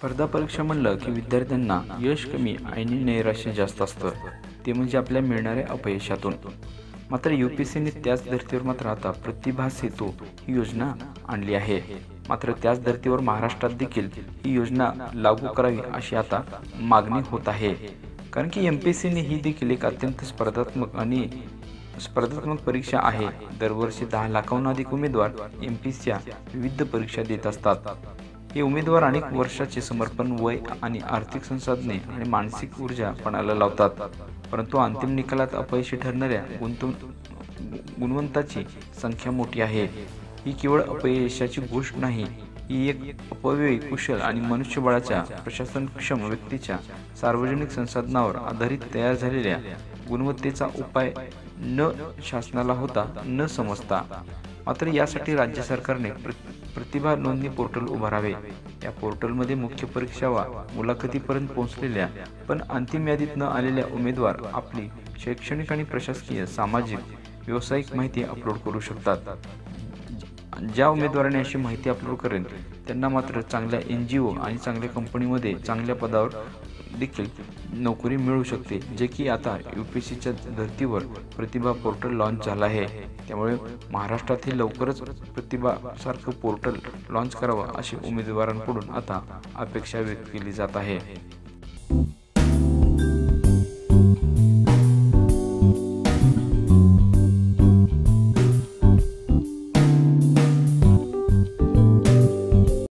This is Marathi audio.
स्पर्धा परीक्षा म्हणलं की विद्यार्थ्यांना यश कमी आणि नैराश्य जास्त असतं, ते म्हणजे आपल्या मिळणाऱ्या अपयशातून. मात्र UPSCने त्याच धर्तीवर मात्र आता प्रतिभा सेतू ही योजना आणली आहे. मात्र त्याच धर्तीवर महाराष्ट्रात देखील ही योजना लागू करावी अशी आता मागणी होत आहे. कारण की MPSCने ही देखील एक अत्यंत स्पर्धात्मक परीक्षा आहे. दरवर्षी 10 लाखाहून अधिक उमेदवार MPSCच्या विविध परीक्षा देत असतात. हे उमेदवार अनेक वर्षाचे समर्पण, वय आणि आर्थिक संसाधने आणि मानसिक ऊर्जा पणाला लावतात. परंतु अंतिम निकालात अपयशी ठरणाऱ्या गुणवंताची संख्या मोठी आहे. ही केवळ अपयशाची गोष्ट नाही, ही एक अपव्ययी, कुशल आणि मनुष्यबळाच्या प्रशासनक्षम व्यक्तीच्या सार्वजनिक संसाधनावर आधारित तयार झालेल्या गुणवत्तेचा उपाय न शासनाला होता न समजता. मात्र यासाठी राज्य सरकारने प्रतिभा नोंदणी पोर्टल उभारावे. या पोर्टलमध्ये मुख्य परीक्षा वा मुलाखतीपर्यंत पोहोचलेल्या पण अंतिम यादीत न आलेल्या उमेदवार आपली शैक्षणिक आणि प्रशासकीय, सामाजिक, व्यावसायिक माहिती अपलोड करू शकतात. ज्या उमेदवाराने अशी माहिती अपलोड करेल त्यांना मात्र चांगल्या NGO आणि चांगल्या कंपनीमध्ये चांगल्या पदावर देखील नोकरी मिळू शकते, जे की आता UPSCच्या धर्तीवर प्रतिभा पोर्टल लॉन्च झाला आहे. त्यामुळे महाराष्ट्रातही लवकरच प्रतिभा सारखं पोर्टल लॉन्च करावं अशी उमेदवारांकडून आता अपेक्षा व्यक्त केली जात आहे.